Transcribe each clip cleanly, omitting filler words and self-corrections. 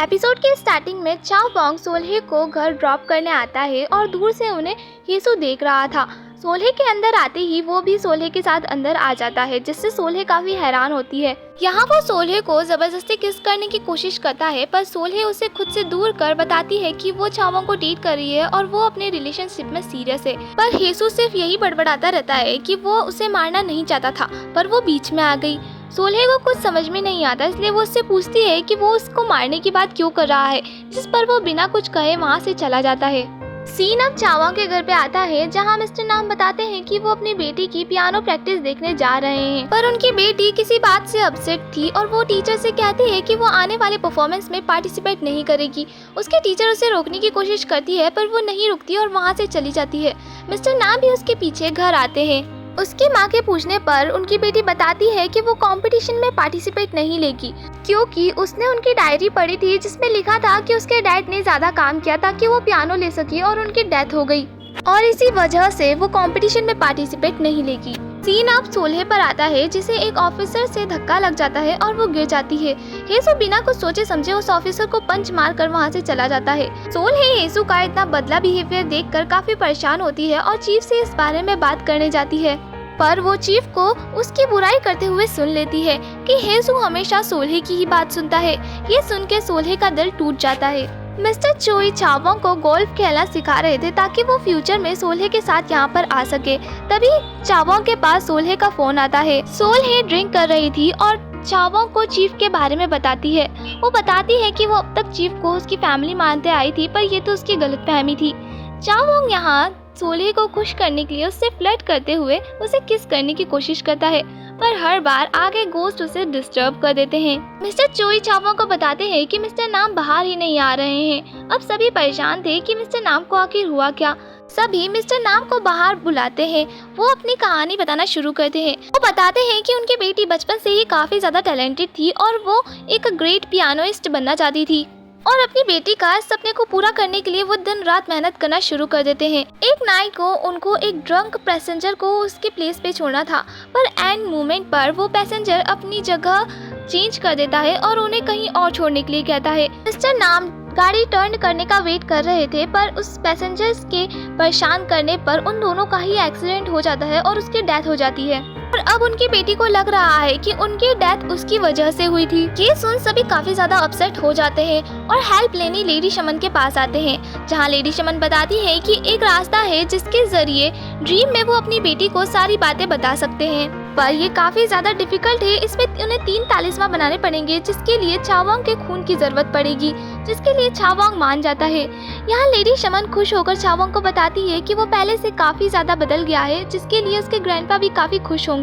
Episode के starting में चाओ बॉन्ग सोल्हे को घर ड्रॉप करने आता है और दूर से उन्हें हेसू देख रहा था। सोल्हे के अंदर आते ही वो भी सोल्हे के साथ अंदर आ जाता है, जिससे सोल्हे काफी हैरान होती है। यहाँ वो सोल्हे को जबरदस्ती किस करने की कोशिश करता है, पर सोल्हे उसे खुद से दूर कर बताती है कि वो चाओ को डेट कर रही है और वो अपने रिलेशनशिप में सीरियस है। पर हेसू सिर्फ यही बड़बड़ाता रहता है कि वो उसे मारना नहीं चाहता था, पर वो बीच में आ गई। सोल्हे को कुछ समझ में नहीं आता, इसलिए वो उससे पूछती है कि वो उसको मारने की बात क्यों कर रहा है, जिस पर वो बिना कुछ कहे वहाँ से चला जाता है। सीन अब चाओ के घर पे आता है, जहाँ मिस्टर नाम बताते हैं कि वो अपनी बेटी की पियानो प्रैक्टिस देखने जा रहे हैं, पर उनकी बेटी किसी बात से अपसेट थी और वो टीचर से कहती है कि वो आने वाले परफॉर्मेंस में पार्टिसिपेट नहीं करेगी। उसके टीचर उसे रोकने की कोशिश करती है, पर वो नहीं रुकती और वहाँ से चली जाती है। मिस्टर नाम भी उसके पीछे घर आते हैं। उसकी माँ के पूछने पर उनकी बेटी बताती है कि वो कंपटीशन में पार्टिसिपेट नहीं लेगी, क्योंकि उसने उनकी डायरी पढ़ी थी जिसमें लिखा था कि उसके डैड ने ज़्यादा काम किया ताकि वो पियानो ले सके और उनकी डेथ हो गई और इसी वजह से वो कंपटीशन में पार्टिसिपेट नहीं लेगी। सीन अब सोल्हे पर आता है, जिसे एक ऑफिसर से धक्का लग जाता है और वो गिर जाती है। हेसू बिना कुछ सोचे समझे उस ऑफिसर को पंच मार कर वहाँ से चला जाता है। सोल्हे हेसू का इतना बदला बिहेवियर देखकर काफी परेशान होती है और चीफ से इस बारे में बात करने जाती है, पर वो चीफ को उसकी बुराई करते हुए सुन लेती है कि हेसू हमेशा सोल्हे की ही बात सुनता है। ये सुन के सोल्हे का दिल टूट जाता है। मिस्टर चोई चाओ को गोल्फ खेलना सिखा रहे थे ताकि वो फ्यूचर में सोल्हे के साथ यहाँ पर आ सके। तभी चाओ के पास सोल्हे का फोन आता है। सोल्हे ड्रिंक कर रही थी और चाओ को चीफ के बारे में बताती है। वो बताती है कि वो अब तक चीफ को उसकी फैमिली मानते आई थी, पर ये तो उसकी गलतफहमी थी। चाओ यहाँ सोल्हे को खुश करने के लिए उससे फ्लर्ट करते हुए उसे किस करने की कोशिश करता है, पर हर बार आगे गोस्ट उसे डिस्टर्ब कर देते हैं। मिस्टर चोई चाओ को बताते हैं कि मिस्टर नाम बाहर ही नहीं आ रहे हैं। अब सभी परेशान थे कि मिस्टर नाम को आखिर हुआ क्या। सभी मिस्टर नाम को बाहर बुलाते हैं। वो अपनी कहानी बताना शुरू करते हैं। वो बताते हैं कि उनकी बेटी बचपन से ही काफी ज्यादा टैलेंटेड थी और वो एक ग्रेट पियानोइस्ट बनना चाहती थी, और अपनी बेटी का सपने को पूरा करने के लिए वो दिन रात मेहनत करना शुरू कर देते हैं। एक नाइट को उनको एक ड्रंक पैसेंजर को उसके प्लेस पे छोड़ना था, पर एंड मोमेंट पर वो पैसेंजर अपनी जगह चेंज कर देता है और उन्हें कहीं और छोड़ने के लिए कहता है। मिस्टर नाम गाड़ी टर्न करने का वेट कर रहे थे, पर उस पैसेंजर्स के परेशान करने पर उन दोनों का ही एक्सीडेंट हो जाता है और उसकी डेथ हो जाती है। और अब उनकी बेटी को लग रहा है कि उनकी डेथ उसकी वजह से हुई थी। ये सुन सभी काफी ज्यादा अपसेट हो जाते हैं और हेल्प लेने लेडी शमन के पास आते हैं, जहाँ लेडी शमन बताती है कि एक रास्ता है जिसके जरिए ड्रीम में वो अपनी बेटी को सारी बातें बता सकते हैं, पर ये काफी ज्यादा डिफिकल्ट है। इसमें उन्हें 3 तालिस्मान बनाने पड़ेंगे, जिसके लिए चाओ के खून की जरूरत पड़ेगी, जिसके लिए चाओ मान जाता है। यहाँ लेडी शमन खुश होकर चाओ को बताती है कि वो पहले से काफी ज्यादा बदल गया है, जिसके लिए उसके ग्रैंडपा भी काफी खुश होंगे।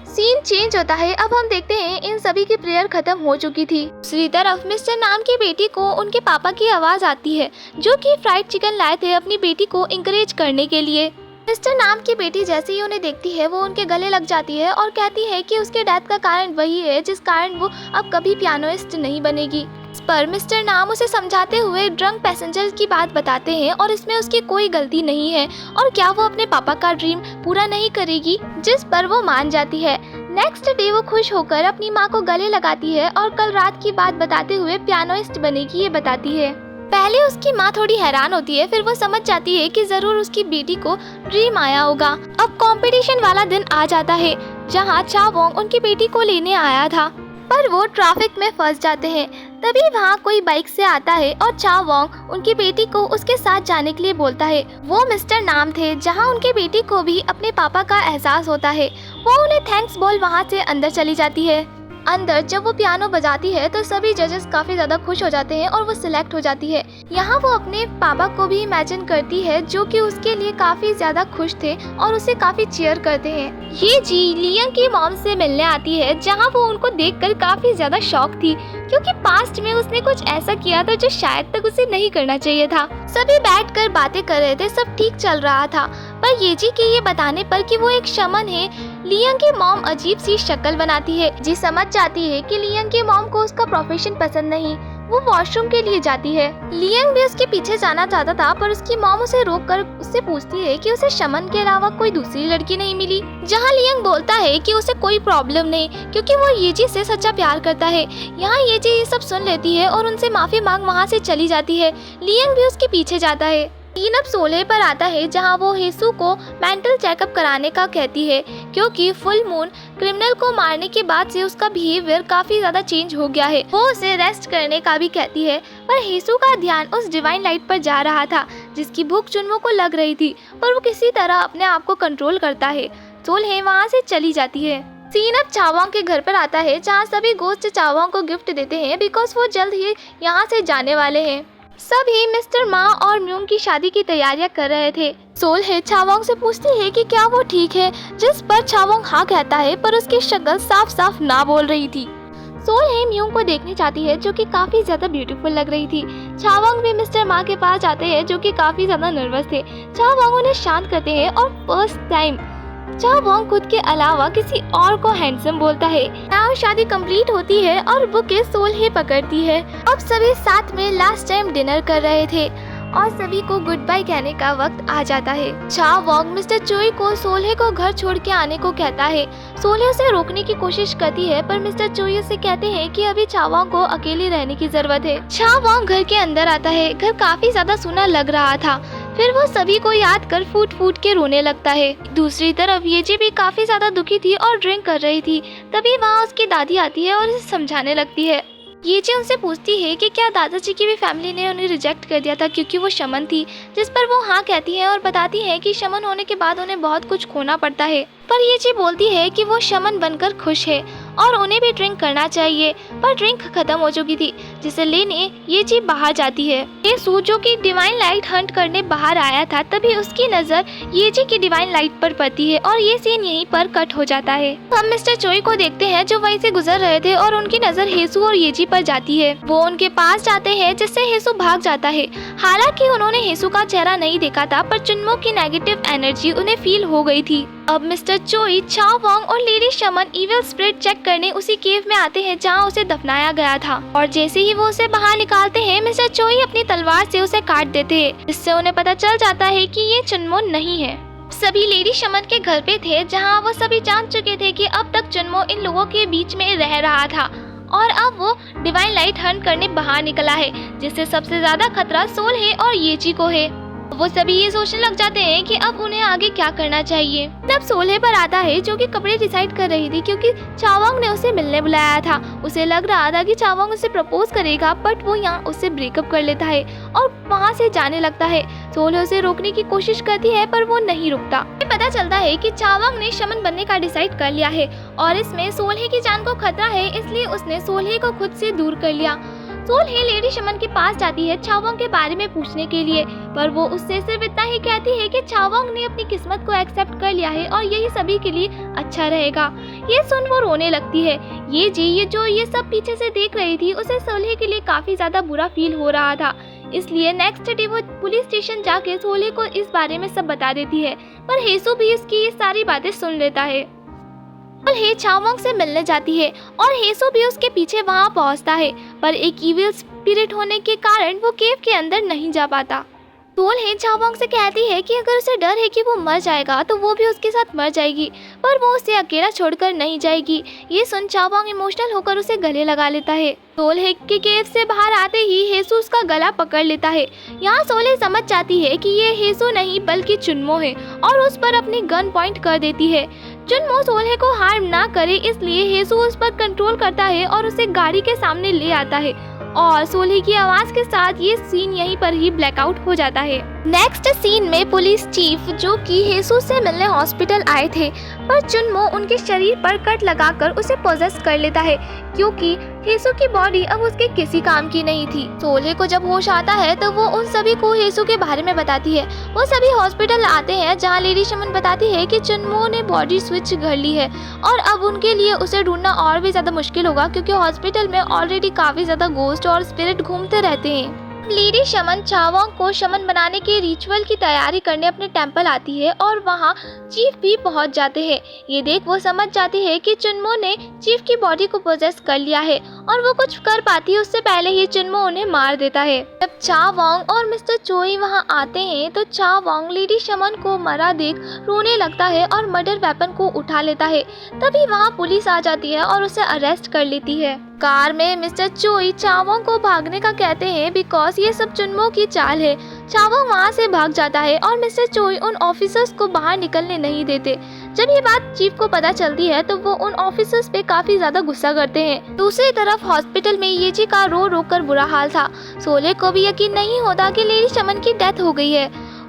सीन चेंज होता है। अब हम देखते हैं इन सभी की प्रेयर खत्म हो चुकी थी। दूसरी तरफ मिस्टर नाम की बेटी को उनके पापा की आवाज आती है, जो कि फ्राइड चिकन लाए थे अपनी बेटी को इंकरेज करने के लिए। मिस्टर नाम की बेटी जैसे ही उन्हें देखती है, वो उनके गले लग जाती है और कहती है कि उसके डेथ का कारण वही है जिस कारण वो अब कभी पियानोइस्ट नहीं बनेगी। इस पर मिस्टर नाम उसे समझाते हुए ड्रंक पैसेंजर की बात बताते हैं और इसमें उसकी कोई गलती नहीं है और क्या वो अपने पापा का ड्रीम पूरा नहीं करेगी, जिस पर वो मान जाती है। नेक्स्ट डे वो खुश होकर अपनी माँ को गले लगाती है और कल रात की बात बताते हुए पियानोइस्ट बनेगी ये बताती है। पहले उसकी माँ थोड़ी हैरान होती है, फिर वो समझ जाती है कि जरूर उसकी बेटी को ड्रीम आया होगा। अब कंपटीशन वाला दिन आ जाता है, जहाँ चाओ उनकी बेटी को लेने आया था, पर वो ट्रैफिक में फंस जाते हैं। तभी वहाँ कोई बाइक से आता है और चाओ उनकी बेटी को उसके साथ जाने के लिए बोलता है। वो मिस्टर नाम थे, जहाँ उनकी बेटी को भी अपने पापा का एहसास होता है। वो उन्हें थैंक्स बोल वहाँ से अंदर चली जाती है। अंदर जब वो पियानो बजाती है तो सभी जजेस काफी ज्यादा खुश हो जाते हैं और वो सिलेक्ट हो जाती है। यहाँ वो अपने पापा को भी इमेजिन करती है, जो कि उसके लिए काफी ज्यादा खुश थे और उसे काफी चीयर करते हैं। ये जी लियांग की मॉम से मिलने आती है, जहाँ वो उनको देखकर काफी ज्यादा शॉक थी, क्योंकि पास्ट में उसने कुछ ऐसा किया था जो शायद तक उसे नहीं करना चाहिए था। सभी बैठकर बातें कर रहे थे, सब ठीक चल रहा था, पर येजी के ये बताने पर कि वो एक शमन है, लियांग की मॉम अजीब सी शक्ल बनाती है। जी समझ जाती है कि लियांग की मॉम को उसका प्रोफेशन पसंद नहीं, वो वॉशरूम के लिए जाती है। लियांग भी उसके पीछे जाना चाहता था पर उसकी मॉम उसे रोककर उससे पूछती है कि उसे शमन के अलावा कोई दूसरी लड़की नहीं मिली। जहाँ लियांग बोलता है कि उसे कोई प्रॉब्लम नहीं क्योंकि वो येजी से सच्चा प्यार करता है। यहाँ येजी ये सब सुन लेती है और उनसे माफी मांग वहाँ से चली जाती है। लियांग भी उसके पीछे जाता है। सीन अब 16 पर आता है जहाँ वो हेसू को मेंटल चेकअप कराने का कहती है क्योंकि फुल मून क्रिमिनल को मारने के बाद से उसका बिहेवियर काफी ज्यादा चेंज हो गया है। वो उसे रेस्ट करने का भी कहती है पर हेसू का ध्यान उस डिवाइन लाइट पर जा रहा था जिसकी भूख चुन्मो को लग रही थी पर वो किसी तरह अपने आप को कंट्रोल करता है। 16 वहाँ से चली जाती है। सीन अब चावांग के घर पर आता है जहाँ सभी गोस्ट चावांग को गिफ्ट देते हैं बिकॉज वो जल्द ही यहाँ से जाने वाले हैं। सभी मिस्टर मा और म्यूंग की शादी की तैयारियां कर रहे थे। सोलहे चावांग से पूछती है कि क्या वो ठीक है, जिस पर चावांग हाँ कहता है पर उसकी शक्ल साफ साफ ना बोल रही थी। सोलहे म्यूंग को देखने जाती है जो कि काफी ज्यादा ब्यूटीफुल लग रही थी। चावांग भी मिस्टर मा के पास जाते हैं जो कि काफी ज्यादा नर्वस थे। चावांग उन्हें शांत करते हैं और फर्स्ट टाइम चावांग खुद के अलावा किसी और को हैंडसम बोलता है। नाउ शादी कंप्लीट होती है और बुके सोलहे पकड़ती है। अब सभी साथ में लास्ट टाइम डिनर कर रहे थे और सभी को गुड बाय कहने का वक्त आ जाता है। चावांग मिस्टर चोई को सोलहे को घर छोड़ के आने को कहता है। सोलहे उसे रोकने की कोशिश करती है पर मिस्टर चोई उसे कहते हैं कि अभी चावांग को अकेले रहने की जरूरत है। चावांग घर के अंदर आता है। घर काफी ज्यादा सूना लग रहा था। फिर वो सभी को याद कर फूट फूट के रोने लगता है। दूसरी तरफ येजी भी काफी ज्यादा दुखी थी और ड्रिंक कर रही थी। तभी वहाँ उसकी दादी आती है और उसे समझाने लगती है। येजी उनसे पूछती है कि क्या दादाजी की भी फैमिली ने उन्हें रिजेक्ट कर दिया था क्योंकि वो शमन थी, जिस पर वो हाँ कहती है और बताती है कि शमन होने के बाद उन्हें बहुत कुछ खोना पड़ता है। पर येजी बोलती है कि वो शमन बनकर खुश है और उन्हें भी ड्रिंक करना चाहिए, पर ड्रिंक खत्म हो चुकी थी जिसे लेने येजी बाहर जाती है। हेसू जो कि डिवाइन लाइट हंट करने बाहर आया था तभी उसकी नजर येजी की डिवाइन लाइट पर पड़ती है और ये सीन यहीं पर कट हो जाता है। हम मिस्टर चोई को देखते हैं जो वहीं से गुजर रहे थे और उनकी नजर हेसू और येजी पर जाती है। वो उनके पास जाते हैं जिससे हेसू भाग जाता है। हालांकि उन्होंने हेसू का चेहरा नहीं देखा था पर चुन्मो की नेगेटिव एनर्जी उन्हें फील हो गई थी। अब मिस्टर चोई, चावांग और लेडी शमन इविल स्पिरिट चेक करने उसी केव में आते हैं जहां उसे दफनाया गया था और जैसे ही वो उसे बाहर निकालते हैं मिस्टर चोई अपनी तलवार से उसे काट देते हैं, जिससे उन्हें पता चल जाता है कि ये चुन्मो नहीं है। सभी लेडी शमन के घर पे थे जहां वो सभी जान चुके थे कि अब तक चुन्मो इन लोगों के बीच में रह रहा था और अब वो डिवाइन लाइट हंट करने बाहर निकला है, जिससे सबसे ज्यादा खतरा सोलहे और येजी को है। वो सभी ये सोचने लग जाते हैं कि अब उन्हें आगे क्या करना चाहिए। तब सोलहे पर आता है जो कि कपड़े डिसाइड कर रही थी क्योंकि चावांग ने उसे मिलने बुलाया था। उसे लग रहा था कि चावांग उसे प्रपोज करेगा बट वो यहाँ उससे ब्रेकअप कर लेता है और वहाँ से जाने लगता है। सोलहे उसे रोकने की कोशिश करती है पर वो नहीं रुकता। पता चलता है कि चावांग ने शमन बनने का डिसाइड कर लिया है और इसमें सोलहे की जान को खतरा है, इसलिए उसने सोलहे को खुद से दूर कर लिया। सोलहे लेडी शमन के पास जाती है चावांग के बारे में पूछने के लिए, पर वो उससे सिर्फ इतना ही कहती है कि चावांग ने अपनी किस्मत को एक्सेप्ट कर लिया है और यही सभी के लिए अच्छा रहेगा। ये सुन वो रोने लगती है। ये जो ये सब पीछे से देख रही थी उसे सोलहे के लिए काफी ज्यादा बुरा फील हो रहा था, इसलिए नेक्स्ट डे वो पुलिस स्टेशन जाके सोलहे को इस बारे में सब बता देती है। पर हेसू भी इसकी ये सारी बातें सुन लेता है। सोलहे चावांग से मिलने जाती है और हेसू भी उसके पीछे वहां पहुंचता है, पर एक इविल स्पिरिट होने के कारण वो केव के अंदर नहीं जा पाता। सोलहे चावांग से कहती है कि अगर उसे डर है कि वो मर जाएगा तो वो भी उसके साथ मर जाएगी, पर वो उसे अकेला छोड़कर नहीं जाएगी। ये सुन चावांग इमोशनल होकर उसे गले लगा लेता है। सोलहे के केव से बाहर आते ही हेसू उसका गला पकड़ लेता है। यहाँ सोलहे समझ जाती है कि ये हेसू नहीं बल्कि चुन्मो है और उस पर अपनी गन पॉइंट कर देती है। चुन्मो सोलहे को हार्म ना करे इसलिए हेसू उस पर कंट्रोल करता है और उसे गाड़ी के सामने ले आता है और सोलहे की आवाज के साथ ये सीन यहीं पर ही ब्लैकआउट हो जाता है। नेक्स्ट सीन में पुलिस चीफ जो कि हेसू से मिलने हॉस्पिटल आए थे, पर चुन्मो उनके शरीर पर कट लगाकर उसे पोजेस कर लेता है क्योंकि हेसू की बॉडी अब उसके किसी काम की नहीं थी। सोलहे को जब होश आता है तो वो उन सभी को हेसू के बारे में बताती है। वो सभी हॉस्पिटल आते हैं जहाँ लेडी शमन बताती है कि चुन्मो ने बॉडी स्विच कर ली है और अब उनके लिए उसे ढूंढना और भी ज्यादा मुश्किल होगा क्योंकि हॉस्पिटल में ऑलरेडी काफी ज्यादा गोस्ट और स्पिरिट घूमते रहते हैं। तब लेडी शमन चावोंग को शमन बनाने के रिचुअल की तैयारी करने अपने टेंपल आती है और वहाँ चीफ भी पहुँच जाते हैं। ये देख वो समझ जाती है कि चुनमो ने चीफ की बॉडी को पोजेस कर लिया है और वो कुछ कर पाती है उससे पहले ही चुनमो उन्हें मार देता है। जब चावोंग और मिस्टर चोई वहाँ आते हैं तो चावोंग लेडी शमन को मरा देख रोने लगता है और मर्डर वेपन को उठा लेता है। तभी वहाँ पुलिस आ जाती है और उसे अरेस्ट कर लेती है। कार में मिस्टर चोई चावोंग को भागने का कहते हैं बिकॉज ये सब चुनमो की चाल है। चावोंग वहाँ से भाग जाता है और मिस्टर चोई उन ऑफिसर्स को बाहर निकलने नहीं देते। जब ये बात चीफ को पता चलती है तो वो उन ऑफिसर्स पे काफी ज्यादा गुस्सा करते हैं। दूसरी तरफ हॉस्पिटल में येजी का रो रो कर बुरा हाल था। सोले को भी यकीन नहीं होता कि लेडी शमन की डेथ हो गई है।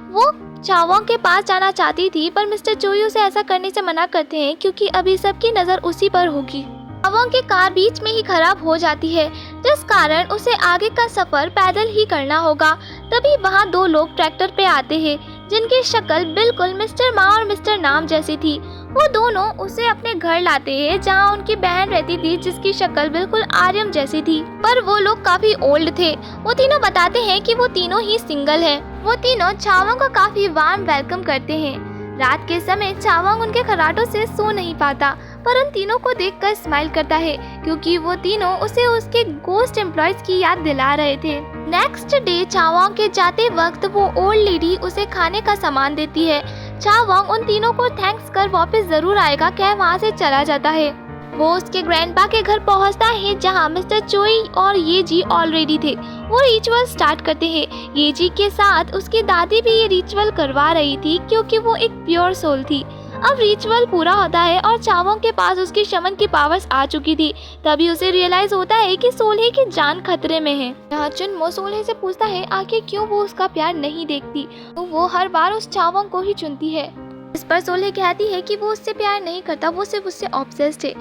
वो चावोंग के पास जाना चाहती थी पर मिस्टर चोई उसे ऐसा करने से मना करते हैं क्योंकि अभी सबकी नजर उसी पर होगी। चावोंग की कार बीच में ही खराब हो जाती है जिस कारण उसे आगे का सफर पैदल ही करना होगा। तभी वहाँ दो लोग ट्रैक्टर पे आते हैं जिनकी शक्ल बिल्कुल मिस्टर मा और मिस्टर नाम जैसी थी। वो दोनों उसे अपने घर लाते हैं जहाँ उनकी बहन रहती थी जिसकी शक्ल बिल्कुल आर्यम जैसी थी, पर वो लोग काफी ओल्ड थे। वो तीनों बताते हैं कि वो तीनों ही सिंगल हैं। वो तीनों चावोंग को काफी वार्म वेलकम करते हैं। रात के समय चावोंग उनके खर्राटों से सो नहीं पाता पर उन तीनों को देखकर स्माइल करता है क्योंकि वो तीनों उसे उसके गोस्ट एम्प्लॉयज की याद दिला रहे थे। नेक्स्ट डे चावोंग के जाते वक्त वो ओल्ड लेडी उसे खाने का सामान देती है। चावोंग उन तीनों को थैंक्स कर वापस जरूर आएगा कह वहाँ से चला जाता है। वो उसके ग्रैंडपा के घर पहुंचता है जहां मिस्टर चोई और येजी ऑलरेडी थे। वो रिचुअल स्टार्ट करते हैं। येजी के साथ उसकी दादी भी ये रिचुअल करवा रही थी क्योंकि वो एक प्योर सोल थी। अब रिचुअल पूरा होता है और चावोंग के पास उसकी शमन की पावर्स आ चुकी थी। तभी उसे रियलाइज होता है कि सोल्हे की जान खतरे में है। यहाँ चुनमो सोल्हे से पूछता है आखिर क्यों वो उसका प्यार नहीं देखती, तो वो हर बार उस चावोंग को ही चुनती है। इस पर सोल्हे कहती है कि वो उससे प्यार नहीं करता, वो सिर्फ उससे ऑब्सेस्ड है।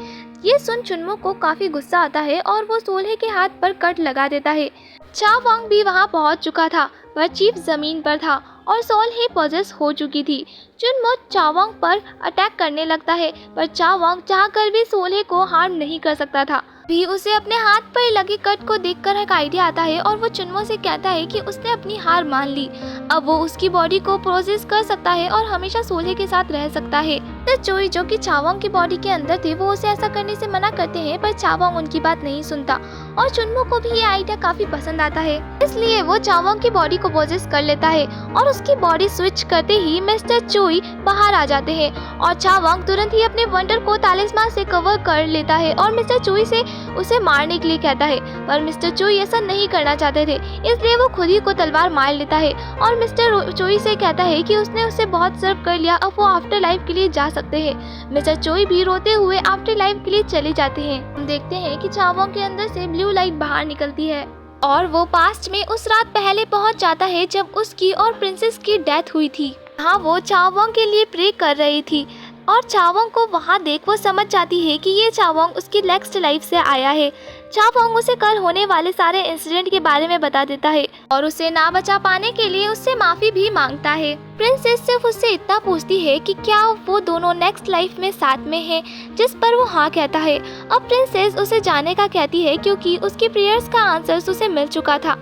ये सुन चुनमो को काफी गुस्सा आता है और वो सोल्हे के हाथ पर कट लगा देता है। चावोंग भी वहाँ पहुँच चुका था पर चीफ जमीन पर था और सोल्हे पॉजेस हो चुकी थी। चुनमो चावोंग पर अटैक करने लगता है पर चावोंग चाहकर भी सोल्हे को हार्म नहीं कर सकता था। भी उसे अपने हाथ पर लगे कट को देखकर एक आइडिया आता है और वो चुनमो से कहता है कि उसने अपनी हार मान ली। अब वो उसकी बॉडी को प्रोसेस कर सकता है और हमेशा सोल्हे के साथ रह सकता है। चोई जो कि चावोंग की बॉडी के अंदर थे वो उसे ऐसा करने से मना करते हैं पर चावोंग उनकी बात नहीं सुनता और चुनमो को भी ये आइडिया काफी पसंद आता है। इसलिए वो चावोंग की बॉडी को प्रोसेस कर लेता है और उसकी बॉडी स्विच करते ही मिस्टर चोई बाहर आ जाते हैं और चावोंग तुरंत ही अपने वंडर को तालिस्मान से कवर कर लेता है और मिस्टर चोई से उसे मारने के लिए कहता है पर मिस्टर चोई ऐसा नहीं करना चाहते थे इसलिए वो खुद ही को तलवार मार लेता है और मिस्टर चोई से कहता है कि उसने उसे बहुत सर्व कर लिया, अब वो आफ्टर लाइफ के लिए जा सकते हैं। मिस्टर चोई भी रोते हुए आफ्टर लाइफ के लिए चले जाते हैं। हम देखते हैं कि चावोंग के अंदर से ब्लू लाइट बाहर निकलती है और वो पास्ट में उस रात पहले पहुंच जाता है जब उसकी और प्रिंसेस की डेथ हुई थी। हाँ, वो चावोंग के लिए प्रे कर रही थी और चावोंग को वहाँ देख वो समझ जाती है कि ये चावोंग उसकी नेक्स्ट लाइफ से आया है। चावोंग उसे कल होने वाले सारे इंसिडेंट के बारे में बता देता है और उसे ना बचा पाने के लिए उससे माफी भी मांगता है। प्रिंसेस सिर्फ उससे इतना पूछती है कि क्या वो दोनों नेक्स्ट लाइफ में साथ में हैं, जिस पर वो हाँ कहता है। अब प्रिंसेस उसे जाने का कहती है क्योंकि उसकी प्रेयर्स का आंसर उसे मिल चुका था।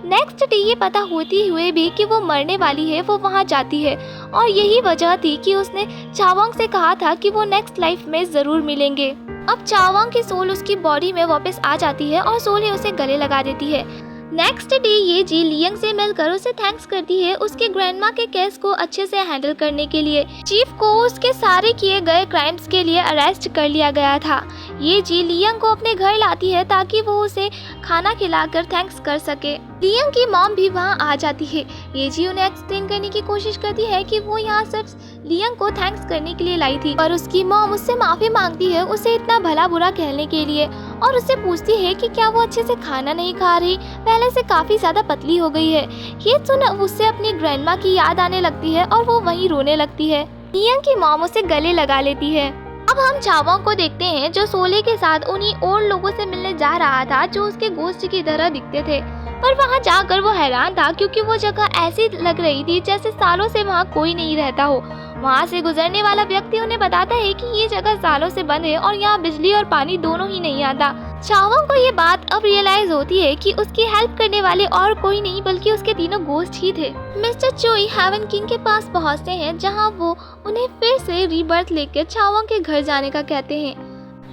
नेक्स्ट डे ये पता होते हुए भी कि वो मरने वाली है वो वहाँ जाती है और यही वजह थी कि उसने चावोंग से कहा था कि वो नेक्स्ट लाइफ में जरूर मिलेंगे। अब चावोंग की सोल उसकी बॉडी में वापस आ जाती है और सोल्हे उसे गले लगा देती है। नेक्स्ट डे ये जी लियंग से मिलकर उसे थैंक्स करती है उसके ग्रैंडमा के केस को अच्छे से हैंडल करने के लिए। चीफ को उसके सारे किए गए क्राइम्स के लिए अरेस्ट कर लिया गया था। ये जी लियंग को अपने घर लाती है ताकि वो उसे खाना खिलाकर थैंक्स कर सके। लियंग की मॉम भी वहाँ आ जाती है। ये जी उन्हें एक्सप्लेन करने की कोशिश करती है कि वो यहाँ सिर्फ लियंग को थैंक्स करने के लिए लाई थी, पर उसकी मॉम उससे माफी मांगती है उसे इतना भला बुरा कहने के लिए और उससे पूछती है कि क्या वो अच्छे से खाना नहीं खा रही, पहले से काफी ज्यादा पतली हो गई है। ये सुन उससे अपनी ग्रैंडमा की याद आने लगती है और वो वहीं रोने लगती है। लियंग की मॉम उसे गले लगा लेती है। अब हम चावोंग को देखते हैं जो सोले के साथ उन्हीं ओल्ड लोगों से मिलने जा रहा था जो उसके गोश्त की तरह दिखते थे, पर वहाँ जाकर वो हैरान था क्योंकि वो जगह ऐसी लग रही थी जैसे सालों से वहाँ कोई नहीं रहता हो। वहाँ से गुजरने वाला व्यक्ति उन्हें बताता है कि ये जगह सालों से बंद है और यहाँ बिजली और पानी दोनों ही नहीं आता। चावोंग को ये बात अब रियलाइज होती है कि उसकी हेल्प करने वाले और कोई नहीं बल्कि उसके तीनों गोस्ट ही थे। मिस्टर चोई हेवन किंग के पास पहुंचते हैं जहां वो उन्हें फिर से रीबर्थ लेकर चावोंग के घर जाने का कहते हैं।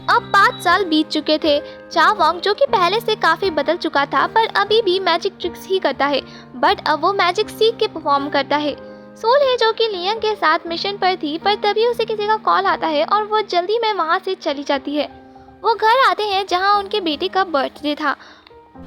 अब 5 साल बीत चुके थे। चावोंग जो कि पहले से काफी बदल चुका था पर अभी भी मैजिक ट्रिक्स ही करता है, बट अब वो मैजिक सीख के परफॉर्म करता है। सोल्हे जो कि लियांग के साथ मिशन पर थी पर तभी उसे किसी का कॉल आता है और वो जल्दी में वहाँ से चली जाती है। वो घर आते हैं जहाँ उनके बेटे का बर्थडे था।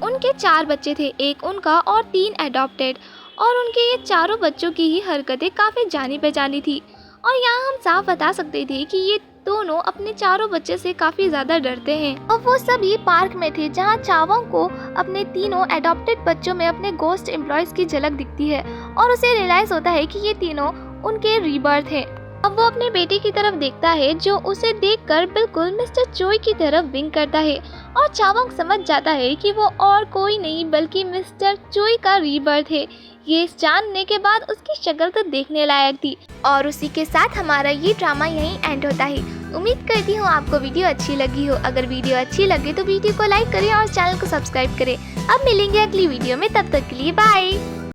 उनके 4 बच्चे थे, एक उनका और 3 एडॉप्टेड, और उनके ये चारों बच्चों की ही हरकतें काफ़ी जानी पहचानी थी। और यहाँ हम साफ बता सकते थे कि ये दोनों अपने चारों बच्चे से काफ़ी ज़्यादा डरते हैं। और वो सभी पार्क में थे जहाँ चावोंग को अपने तीनों एडॉप्टेड बच्चों में अपने गोस्ट एम्प्लॉयज़ की झलक दिखती है और उसे रियलाइज़ होता है कि ये तीनों उनके रीबर्थ हैं। अब वो अपने बेटे की तरफ देखता है जो उसे देखकर बिल्कुल मिस्टर चोई की तरफ विंक करता है और चावोंग समझ जाता है कि वो और कोई नहीं बल्कि मिस्टर चोई का रीबर्थ है। ये जानने के बाद उसकी शक्ल तो देखने लायक थी। और उसी के साथ हमारा ये ड्रामा यहीं एंड होता है। उम्मीद करती हूँ आपको वीडियो अच्छी लगी हो। अगर वीडियो अच्छी लगे तो वीडियो को लाइक करें और चैनल को सब्सक्राइब करें। अब मिलेंगे अगली वीडियो में, तब तक के लिए बाय।